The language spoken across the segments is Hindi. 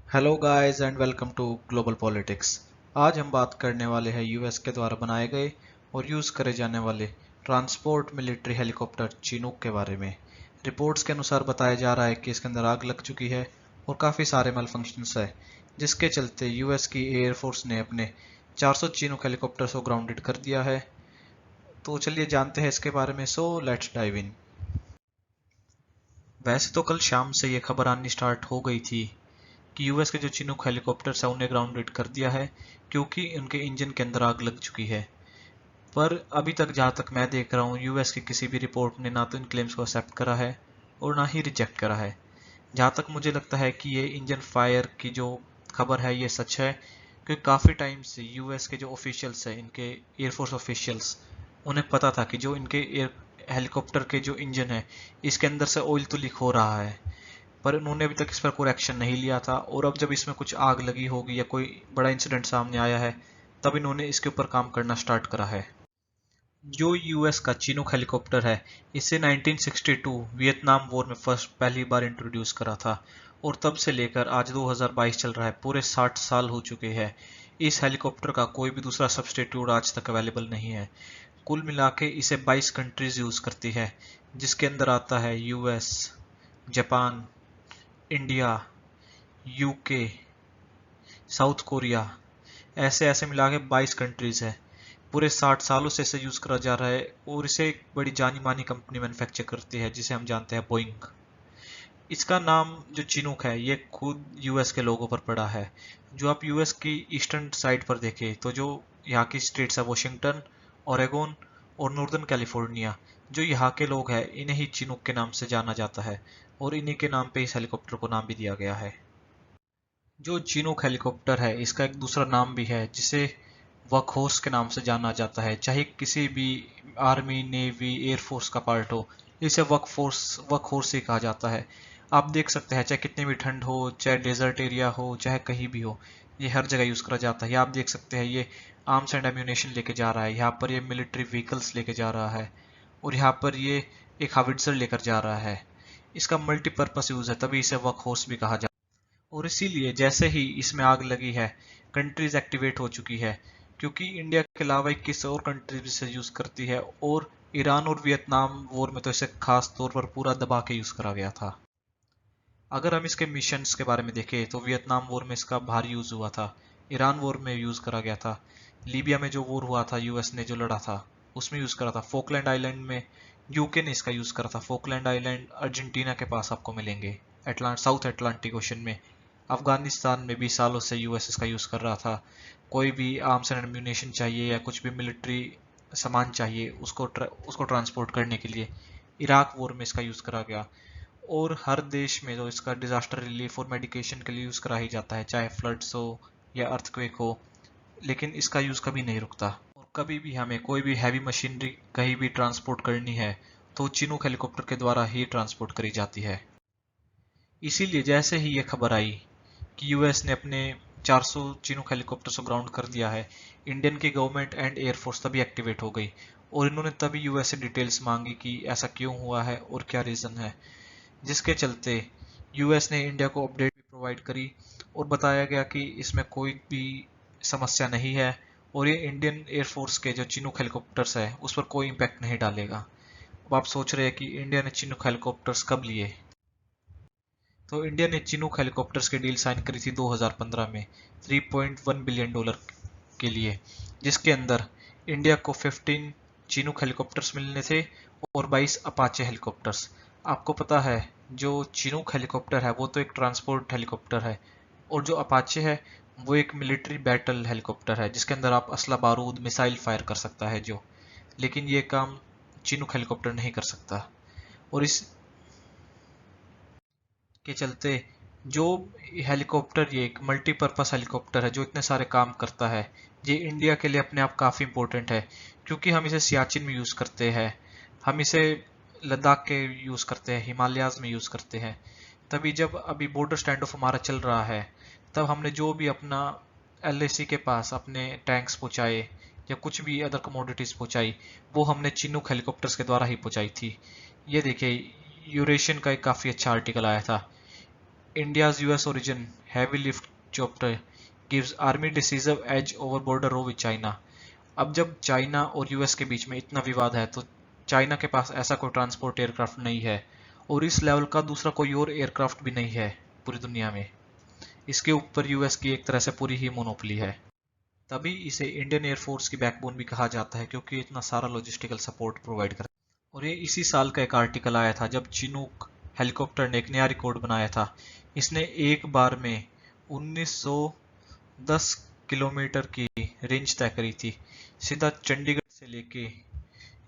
Hello guys and welcome to global politics. आज हम बात करने वाले हैं यूएस के द्वारा बनाए गए और यूज़ करे जाने वाले ट्रांसपोर्ट मिलिट्री हेलीकॉप्टर चिनूक के बारे में। रिपोर्ट्स के अनुसार बताया जा रहा है कि इसके अंदर आग लग चुकी है और काफ़ी सारे मेलफंक्शंस है, जिसके चलते यूएस की एयरफोर्स ने अपने 400 चिनूक हेलीकॉप्टर्स को ग्राउंडेड कर दिया है। तो चलिए जानते हैं इसके बारे में। So let's dive in. वैसे तो कल शाम से ये खबर आनी स्टार्ट हो गई थी कि यूएस के जो चिनूक हेलीकॉप्टर्स है उन्हें ग्राउंडेड कर दिया है क्योंकि उनके इंजन के अंदर आग लग चुकी है। पर अभी तक जहां तक मैं देख रहा हूँ यूएस की किसी भी रिपोर्ट ने ना तो इन क्लेम्स को एक्सेप्ट करा है और ना ही रिजेक्ट करा है। जहां तक मुझे लगता है कि ये इंजन फायर की जो खबर है ये सच है, क्योंकि काफ़ी टाइम से यूएस के जो ऑफिशियल्स हैं, इनके एयरफोर्स ऑफिशियल्स, उन्हें पता था कि जो इनके एयर हेलीकॉप्टर के जो इंजन है इसके अंदर से ऑयल तो लीक हो रहा है, पर उन्होंने अभी तक इस पर कोई एक्शन नहीं लिया था। और अब जब इसमें कुछ आग लगी होगी या कोई बड़ा इंसिडेंट सामने आया है तब इन्होंने इसके ऊपर काम करना स्टार्ट करा है। जो यूएस का चिनूक हेलीकॉप्टर है इसे 1962 वियतनाम वॉर में फर्स्ट पहली बार इंट्रोड्यूस करा था और तब से लेकर आज 2022 चल रहा है, पूरे 60 साल हो चुके हैं। इस हेलीकॉप्टर का कोई भी दूसरा सब्सटीट्यूट आज तक अवेलेबल नहीं है। कुल मिला के इसे 22 कंट्रीज यूज करती है, जिसके अंदर आता है US, Japan, India, UK, south Korea, ऐसे ऐसे मिला के 22 कंट्रीज है। पूरे 60 सालों से इसे यूज करा जा रहा है और इसे एक बड़ी जानी मानी कंपनी मैन्युफैक्चर करती है जिसे हम जानते हैं बोइंग। इसका नाम जो चिनूक है ये खुद यूएस के लोगों पर पड़ा है। जो आप यूएस की ईस्टर्न साइड पर देखें तो जो यहाँ की स्टेट्स है वॉशिंगटन, ओरेगोन और नॉर्दर्न कैलिफोर्निया, जो यहाँ के लोग हैं इन्हें ही चिनूक के नाम से जाना जाता है और इन्हीं के नाम पे इस हेलीकॉप्टर को नाम भी दिया गया है। जो चिनूक हेलीकॉप्टर है इसका एक दूसरा नाम भी है जिसे वर्कहॉर्स के नाम से जाना जाता है। चाहे किसी भी आर्मी, नेवी, एयरफोर्स का पार्ट हो, इसे वर्कहॉर्स ही कहा जाता है। आप देख सकते हैं चाहे कितनी भी ठंड हो, चाहे डेजर्ट एरिया हो, चाहे कहीं भी हो, ये हर जगह यूज करा जाता है। आप देख सकते हैं ये आर्म्स एंड एम्यूनेशन लेके जा रहा है, यहाँ पर ये मिलिट्री व्हीकल्स लेके जा रहा है और यहाँ पर ये एक हाविट्जर लेकर जा रहा है। इसका मल्टीपर्पज यूज है, तभी इसे वर्कहॉर्स भी कहा जाता है। और इसीलिए जैसे ही इसमें आग लगी है कंट्रीज एक्टिवेट हो चुकी है, क्योंकि इंडिया के अलावा 21 और कंट्रीज इसे यूज करती है और ईरान और वियतनाम वॉर में तो इसे खास तौर पर पूरा दबा के यूज करा गया था। अगर हम इसके मिशंस के बारे में देखें तो वियतनाम वॉर में इसका भारी यूज हुआ था, ईरान वॉर में यूज करा गया था, लीबिया में जो वॉर हुआ था यूएस ने जो लड़ा था उसमें यूज करा था, फोकलैंड आइलैंड में यूके ने इसका यूज करा था। फोकलैंड आइलैंड अर्जेंटीना के पास आपको मिलेंगे, साउथ अटलांटिक ओशन में। अफगानिस्तान में भी सालों से यूएस इसका यूज कर रहा था। कोई भी आर्म्स एंड एम्यूनेशन चाहिए या कुछ भी मिलिट्री सामान चाहिए उसको ट्रांसपोर्ट करने के लिए इराक वॉर में इसका यूज करा गया। और हर देश में जो इसका डिजास्टर रिलीफ और मेडिकेशन के लिए यूज करा ही जाता है, चाहे फ्लड्स हो या अर्थक्वेक हो, लेकिन इसका यूज कभी नहीं रुकता। और कभी भी हमें कोई भी हैवी मशीनरी कहीं भी ट्रांसपोर्ट करनी है तो चिनूक हेलीकॉप्टर के द्वारा ही ट्रांसपोर्ट करी जाती है। इसीलिए जैसे ही ये खबर आई कि यूएस ने अपने 400 चिनूक हेलीकॉप्टर्स को ग्राउंड कर दिया है, इंडियन की गवर्नमेंट एंड एयरफोर्स तभी एक्टिवेट हो गई और इन्होंने तभी यूएस से डिटेल्स मांगी कि ऐसा क्यों हुआ है और क्या रीजन है। जिसके चलते यूएस ने इंडिया को अपडेट भी प्रोवाइड करी और बताया गया कि इसमें कोई भी समस्या नहीं है और ये इंडियन एयरफोर्स के जो चिनूक हेलीकॉप्टर्स है उस पर कोई इम्पैक्ट नहीं डालेगा। अब आप सोच रहे हैं कि इंडिया ने चिनूक हेलीकॉप्टर्स कब लिए। तो इंडिया ने चिनूक हेलीकॉप्टर्स की डील साइन करी थी 2015 में $3.1 बिलियन के लिए, जिसके अंदर इंडिया को 15 चिनूक हेलीकॉप्टर्स मिलने थे और 22 अपाचे हेलीकॉप्टर्स। आपको पता है जो चिनूक हेलीकॉप्टर है वो तो एक ट्रांसपोर्ट हेलीकॉप्टर है और जो अपाचे है वो एक मिलिट्री बैटल हेलीकॉप्टर है जिसके अंदर आप असला बारूद मिसाइल फायर कर सकता है जो, लेकिन ये काम चिनूक हेलीकॉप्टर नहीं कर सकता। और इस के चलते जो हेलीकॉप्टर, ये एक मल्टीपर्पस हेलीकॉप्टर है जो इतने सारे काम करता है, ये इंडिया के लिए अपने आप काफ़ी इंपॉर्टेंट है। क्योंकि हम इसे सियाचिन में यूज़ करते हैं, हम इसे लद्दाख के यूज़ करते हैं, हिमालयाज में यूज़ करते हैं। तभी जब अभी बॉर्डर स्टैंड ऑफ हमारा चल रहा है तब हमने जो भी अपना एलएसी के पास अपने टैंक्स पहुंचाए या कुछ भी अदर कमोडिटीज पहुंचाई वो हमने चिनूक हेलीकॉप्टर्स के द्वारा ही पहुंचाई थी। ये देखिए यूरेशियन का एक काफ़ी अच्छा आर्टिकल आया था, India's US origin heavy lift chopper gives army decisive edge over border row with China। अब जब चाइना और यूएस के बीच में इतना विवाद है तो चाइना के पास ऐसा कोई ट्रांसपोर्ट एयरक्राफ्ट नहीं है और इस लेवल का दूसरा कोई और एयरक्राफ्ट भी नहीं है पूरी दुनिया में। इसके ऊपर यूएस की एक तरह से पूरी ही मोनोपोली है। तभी इसे इंडियन एयरफोर्स की बैकबोन भी कहा जाता है क्योंकि इतना सारा लॉजिस्टिकल सपोर्ट प्रोवाइड करता है। और ये इसी साल का एक आर्टिकल आया था जब चिनूक हेलीकॉप्टर ने एक नया रिकॉर्ड बनाया था। इसने एक बार में 1910 किलोमीटर की रेंज तय करी थी, सीधा चंडीगढ़ से लेके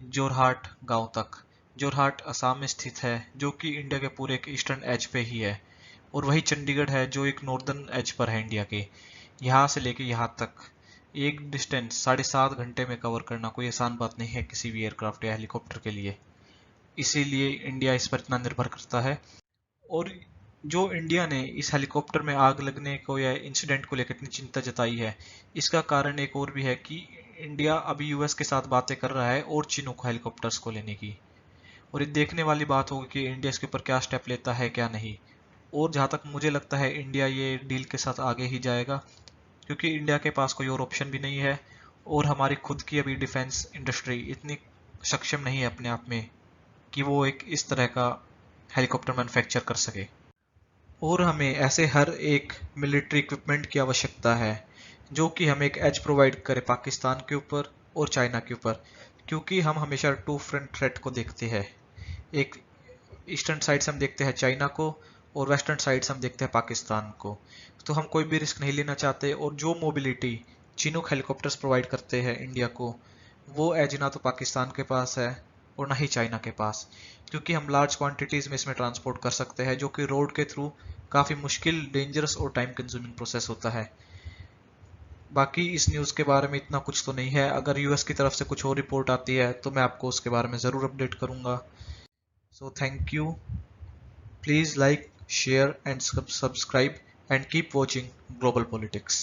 जोरहाट गांव तक। जोरहाट असम में स्थित है जो कि इंडिया के पूरे एक ईस्टर्न एज पे ही है, और वही चंडीगढ़ है जो एक नॉर्दर्न एज पर है इंडिया के। यहाँ से लेके यहाँ तक एक डिस्टेंस 7.5 घंटे में कवर करना कोई आसान बात नहीं है किसी भी एयरक्राफ्ट या हेलीकॉप्टर के लिए। इसीलिए इंडिया इस पर इतना निर्भर करता है। और जो इंडिया ने इस हेलीकॉप्टर में आग लगने को या इंसिडेंट को लेकर इतनी चिंता जताई है, इसका कारण एक और भी है कि इंडिया अभी यूएस के साथ बातें कर रहा है और चिनूक हेलीकॉप्टर्स को लेने की। और ये देखने वाली बात होगी कि इंडिया इसके ऊपर क्या स्टेप लेता है क्या नहीं। और जहाँ तक मुझे लगता है इंडिया ये डील के साथ आगे ही जाएगा क्योंकि इंडिया के पास कोई और ऑप्शन भी नहीं है और हमारी खुद की अभी डिफेंस इंडस्ट्री इतनी सक्षम नहीं है अपने आप में कि वो एक इस तरह का हेलीकॉप्टर मैन्युफैक्चर कर सके। और हमें ऐसे हर एक मिलिट्री इक्विपमेंट की आवश्यकता है जो कि हमें एक एज प्रोवाइड करे पाकिस्तान के ऊपर और चाइना के ऊपर, क्योंकि हम हमेशा टू फ्रंट थ्रेट को देखते हैं। एक ईस्टर्न साइड से हम देखते हैं चाइना को और वेस्टर्न साइड से हम देखते हैं पाकिस्तान को। तो हम कोई भी रिस्क नहीं लेना चाहते, और जो मोबिलिटी चिनूक हेलीकॉप्टर्स प्रोवाइड करते हैं इंडिया को, वो एज ना तो पाकिस्तान के पास है और ना ही चाइना के पास, क्योंकि हम लार्ज क्वांटिटीज में इसमें ट्रांसपोर्ट कर सकते हैं जो कि रोड के थ्रू काफ़ी मुश्किल, डेंजरस और टाइम कंज्यूमिंग प्रोसेस होता है। बाकी इस न्यूज़ के बारे में इतना कुछ तो नहीं है। अगर यूएस की तरफ से कुछ और रिपोर्ट आती है तो मैं आपको उसके बारे में ज़रूर अपडेट करूंगा। So thank you. Please like, share and subscribe and keep watching Global Politics.